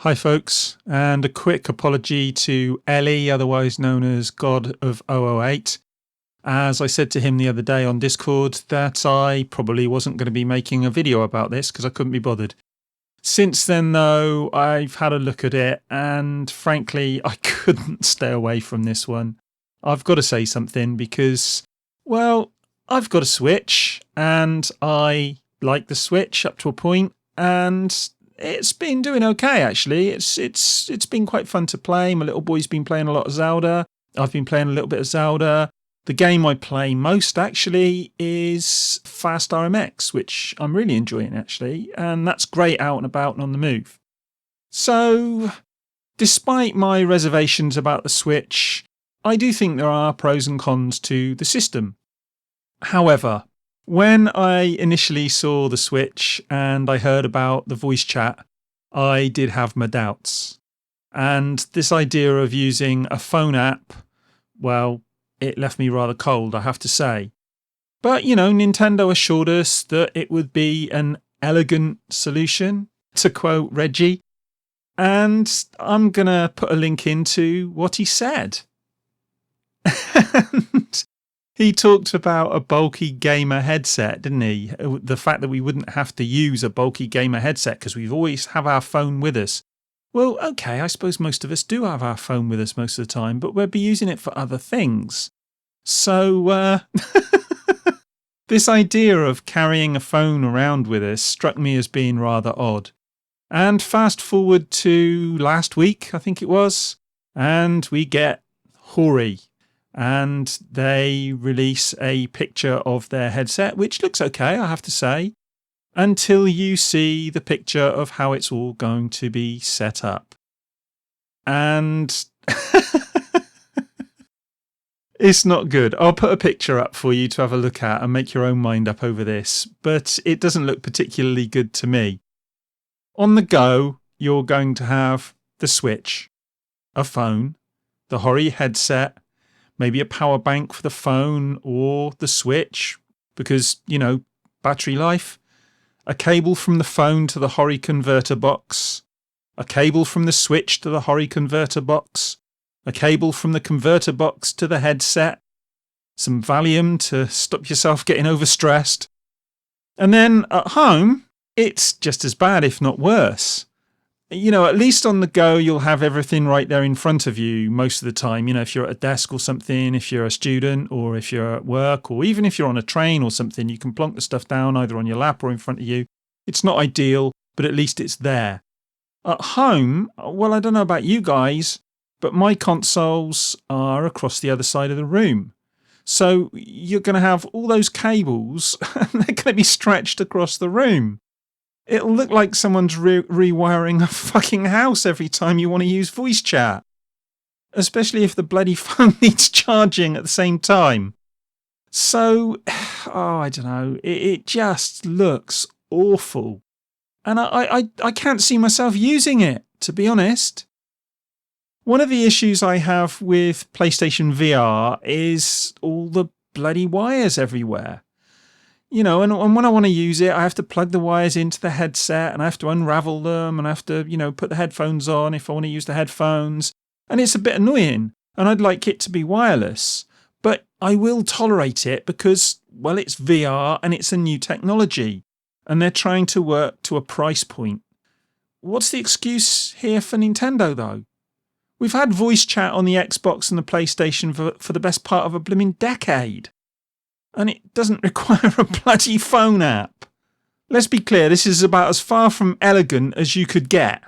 Hi folks, and a quick apology to Ellie, otherwise known as God of 008. As I said to him the other day on Discord that I probably wasn't going to be making a video about this because I couldn't be bothered. Since then though, I've had a look at it and frankly I couldn't stay away from this one. I've got to say something because, well, I've got a Switch and I like the Switch up to a point, and it's been doing okay actually. It's been quite fun to play. My little boy's been playing a lot of Zelda. I've been playing a little bit of Zelda. The game I play most actually is Fast RMX, which I'm really enjoying actually, and that's great out and about and on the move. So, despite my reservations about the Switch, I do think there are pros and cons to the system. However, when I initially saw the Switch and I heard about the voice chat, I did have my doubts. And this idea of using a phone app, well, it left me rather cold, I have to say. But, you know, Nintendo assured us that it would be an elegant solution, to quote Reggie. And I'm going to put a link into what he said. And he talked about a bulky gamer headset, didn't he? The fact that we wouldn't have to use a bulky gamer headset because we always have our phone with us. Well, okay, I suppose most of us do have our phone with us most of the time, but we'll be using it for other things. So, this idea of carrying a phone around with us struck me as being rather odd. And fast forward to last week, I think it was, and we get Hori. And they release a picture of their headset, which looks okay, I have to say, until you see the picture of how it's all going to be set up. And it's not good. I'll put a picture up for you to have a look at and make your own mind up over this, but it doesn't look particularly good to me. On the go, you're going to have the Switch, a phone, the Hori headset, maybe a power bank for the phone or the Switch, because, you know, battery life. A cable from the phone to the Hori converter box. A cable from the Switch to the Hori converter box. A cable from the converter box to the headset. Some Valium to stop yourself getting overstressed. And then at home, it's just as bad, if not worse. You know, at least on the go, you'll have everything right there in front of you most of the time. You know, if you're at a desk or something, if you're a student or if you're at work, or even if you're on a train or something, you can plonk the stuff down either on your lap or in front of you. It's not ideal, but at least it's there. At home, well, I don't know about you guys, but my consoles are across the other side of the room. So you're going to have all those cables and they're going to be stretched across the room. It'll look like someone's rewiring a fucking house every time you want to use voice chat. Especially if the bloody phone needs charging at the same time. So, I don't know, it just looks awful. And I can't see myself using it, to be honest. One of the issues I have with PlayStation VR is all the bloody wires everywhere. You know, and when I want to use it, I have to plug the wires into the headset and I have to unravel them and I have to, you know, put the headphones on if I want to use the headphones. And it's a bit annoying and I'd like it to be wireless. But I will tolerate it because, well, it's VR and it's a new technology and they're trying to work to a price point. What's the excuse here for Nintendo, though? We've had voice chat on the Xbox and the PlayStation for the best part of a blooming decade. And it doesn't require a bloody phone app. Let's be clear, this is about as far from elegant as you could get.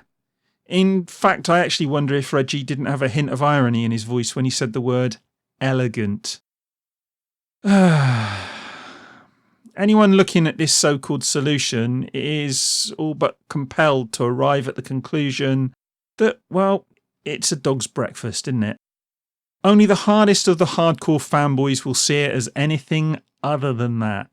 In fact, I actually wonder if Reggie didn't have a hint of irony in his voice when he said the word elegant. Anyone looking at this so-called solution is all but compelled to arrive at the conclusion that, well, it's a dog's breakfast, isn't it? Only the hardest of the hardcore fanboys will see it as anything other than that.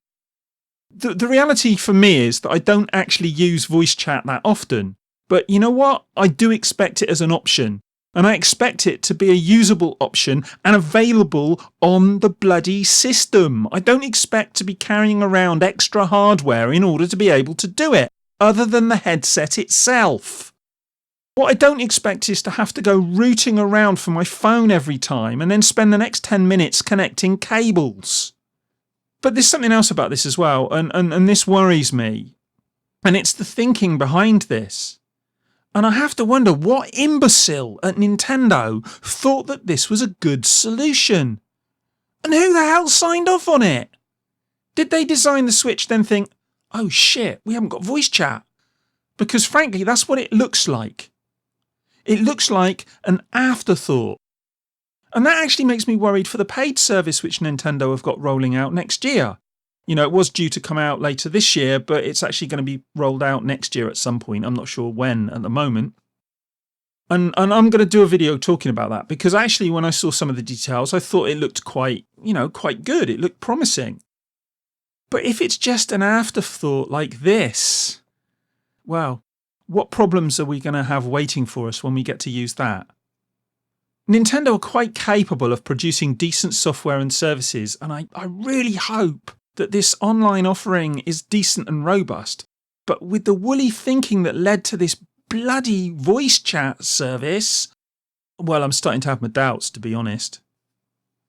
The reality for me is that I don't actually use voice chat that often. But you know what? I do expect it as an option. And I expect it to be a usable option and available on the bloody system. I don't expect to be carrying around extra hardware in order to be able to do it, other than the headset itself. What I don't expect is to have to go rooting around for my phone every time and then spend the next 10 minutes connecting cables. But there's something else about this as well, and this worries me. And it's the thinking behind this. And I have to wonder what imbecile at Nintendo thought that this was a good solution. And who the hell signed off on it? Did they design the Switch then think, oh shit, we haven't got voice chat? Because frankly, that's what it looks like. It looks like an afterthought. And that actually makes me worried for the paid service which Nintendo have got rolling out next year. You know, it was due to come out later this year, but it's actually going to be rolled out next year at some point. I'm not sure when at the moment. And I'm going to do a video talking about that, because actually when I saw some of the details, I thought it looked quite good. It looked promising. But if it's just an afterthought like this, well, what problems are we going to have waiting for us when we get to use that? Nintendo are quite capable of producing decent software and services, and I really hope that this online offering is decent and robust. But with the woolly thinking that led to this bloody voice chat service, well, I'm starting to have my doubts, to be honest.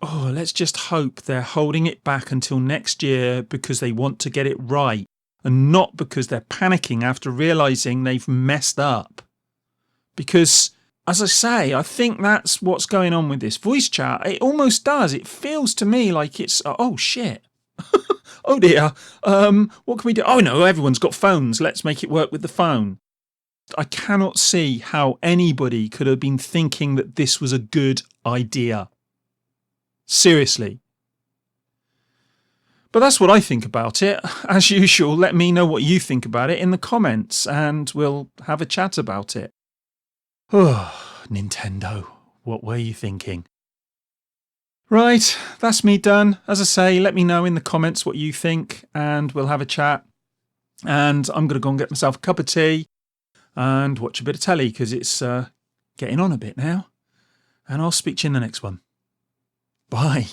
Oh, let's just hope they're holding it back until next year because they want to get it right, and not because they're panicking after realising they've messed up. Because, as I say, I think that's what's going on with this voice chat. It almost does. It feels to me like it's, oh shit. Oh dear, what can we do? Oh no, everyone's got phones. Let's make it work with the phone. I cannot see how anybody could have been thinking that this was a good idea. Seriously. But that's what I think about it. As usual, let me know what you think about it in the comments and we'll have a chat about it. Oh, Nintendo, what were you thinking? Right, that's me done. As I say, let me know in the comments what you think and we'll have a chat. And I'm going to go and get myself a cup of tea and watch a bit of telly because it's getting on a bit now. And I'll speak to you in the next one. Bye.